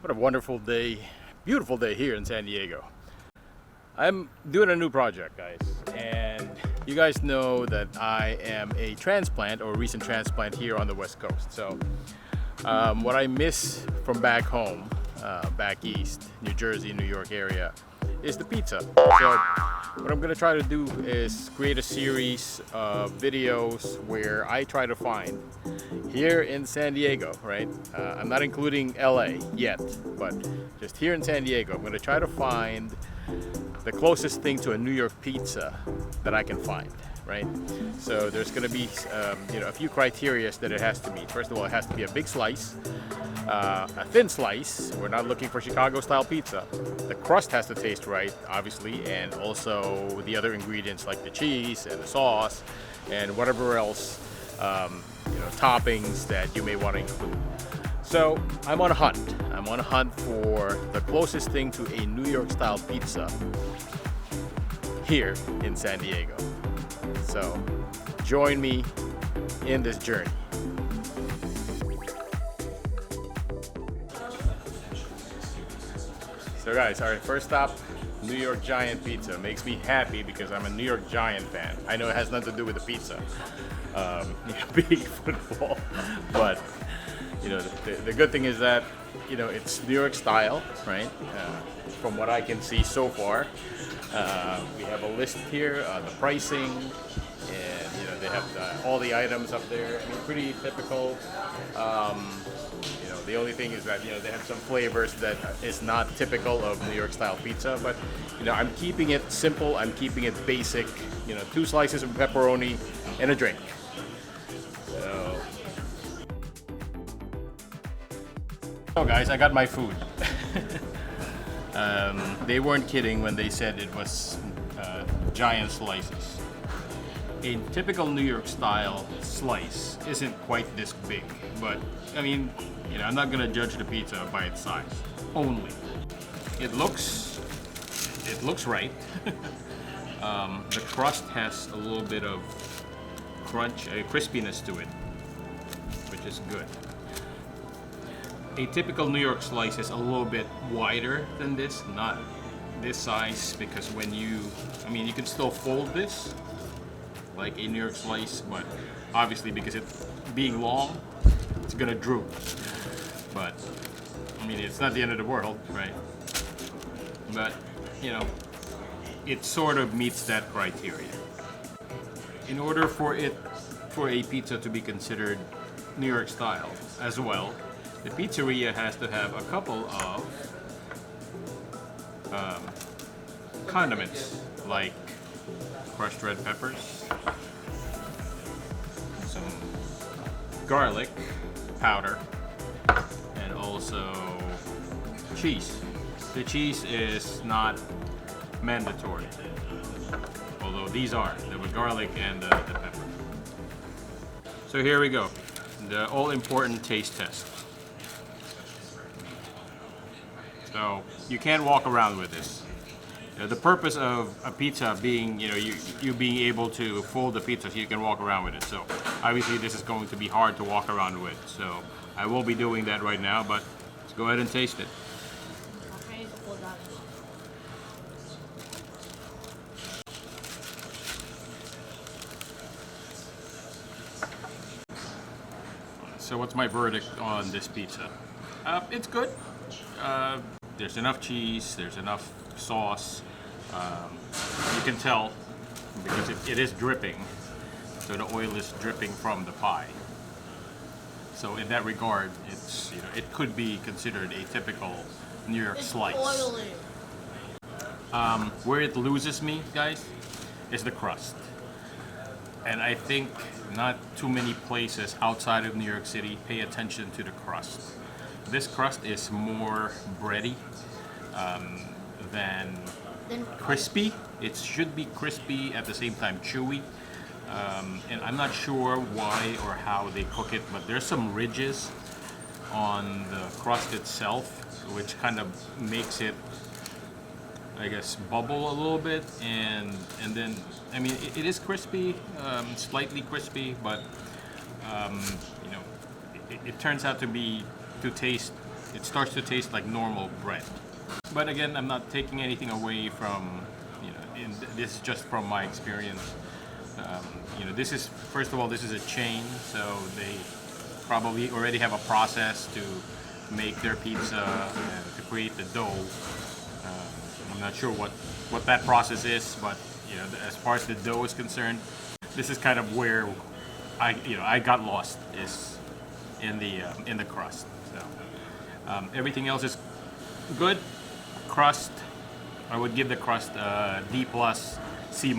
What a wonderful day, beautiful day here in San Diego. I'm doing a new project, guys, and you guys know that I am a transplant or recent transplant here on the West Coast. So what I miss from back home, back east, New Jersey, New York area, is the pizza. So what I'm gonna try to do is create a series of videos where I try to find here in San Diego, right? I'm not including LA yet, but just here in San Diego, I'm gonna try to find the closest thing to a New York pizza that I can find, right? So there's gonna be a few criteria that it has to meet. First of all, it has to be a big slice, a thin slice. We're not looking for Chicago style pizza. The crust has to taste right, obviously, and also the other ingredients like the cheese and the sauce and whatever else toppings that you may want to include. So I'm on a hunt. I'm on a hunt for the closest thing to a New York style pizza here in San Diego. So join me in this journey. So guys, all right, first stop, New York Giant Pizza. Makes me happy because I'm a New York Giant fan. I know it has nothing to do with the pizza, being football, but the good thing is that it's New York style, right? From what I can see so far, we have a list here, the pricing, and they have all the items up there. I mean, pretty typical. The only thing is that they have some flavors that is not typical of New York style pizza, but I'm keeping it simple. I'm keeping it basic. 2 slices of pepperoni and a drink. So guys, I got my food. They weren't kidding when they said it was giant slices. A typical New York style slice isn't quite this big, but I mean, I'm not gonna judge the pizza by its size only. It looks right. The crust has a little bit of crunch, crispiness to it, which is good. A typical New York slice is a little bit wider than this, not this size, because when you can still fold this like a New York slice, but obviously because it being long, it's gonna droop. But it's not the end of the world, right? But it sort of meets that criteria. In order for a pizza to be considered New York style as well, the pizzeria has to have a couple of condiments like crushed red peppers, some garlic powder, and also cheese. The cheese is not mandatory, although these are, the garlic and the pepper. So here we go, the all-important taste test. So you can't walk around with this. The purpose of a pizza being, you being able to fold the pizza so you can walk around with it. So obviously this is going to be hard to walk around with. So I won't be doing that right now, but let's go ahead and taste it. So what's my verdict on this pizza? It's good. There's enough cheese, there's enough sauce. You can tell because it is dripping, so the oil is dripping from the pie. So in that regard, it's it could be considered a typical New York slice. Where it loses me, guys, is the crust. And I think not too many places outside of New York City pay attention to the crust. This crust is more bready than crispy. It should be crispy at the same time chewy. And I'm not sure why or how they cook it, but there's some ridges on the crust itself, which kind of makes it, I guess, bubble a little bit, and then it is crispy, slightly crispy, but it turns out to taste it starts to taste like normal bread. But again, I'm not taking anything away from, this is just from my experience. This is, first of all, this is a chain, so they probably already have a process to make their pizza and to create the dough. I'm not sure what that process is, but as far as the dough is concerned, this is kind of where I got lost, is in the crust. So everything else is good. Crust, I would give the crust D+, C-.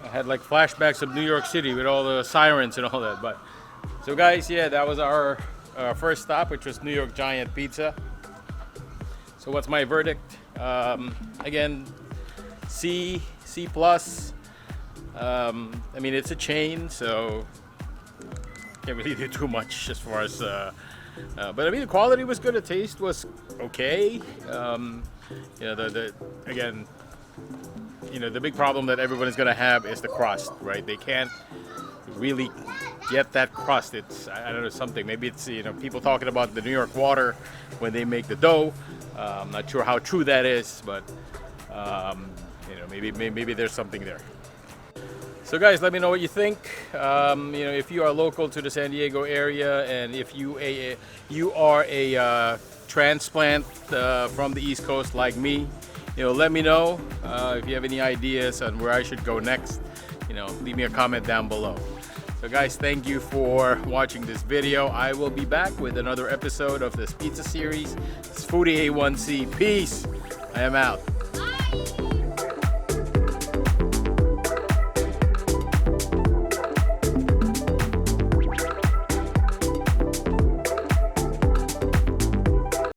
I had like flashbacks of New York City with all the sirens and all that. But so guys, yeah, that was our first stop, which was New York Giant Pizza. So what's my verdict? Again, C+. I mean, it's a chain, so can't really do too much as far as. But I mean, the quality was good. The taste was okay. The big problem that everyone is gonna have is the crust, right? They can't really get that crust. It's, I don't know, something. Maybe it's, people talking about the New York water when they make the dough. I'm not sure how true that is, but maybe there's something there. So guys, let me know what you think. If you are local to the San Diego area, and if you are a transplant from the East Coast like me, let me know if you have any ideas on where I should go next. Leave me a comment down below. So guys, thank you for watching this video. I will be back with another episode of this pizza series. It's Foodie A1C. Peace. I am out. Bye.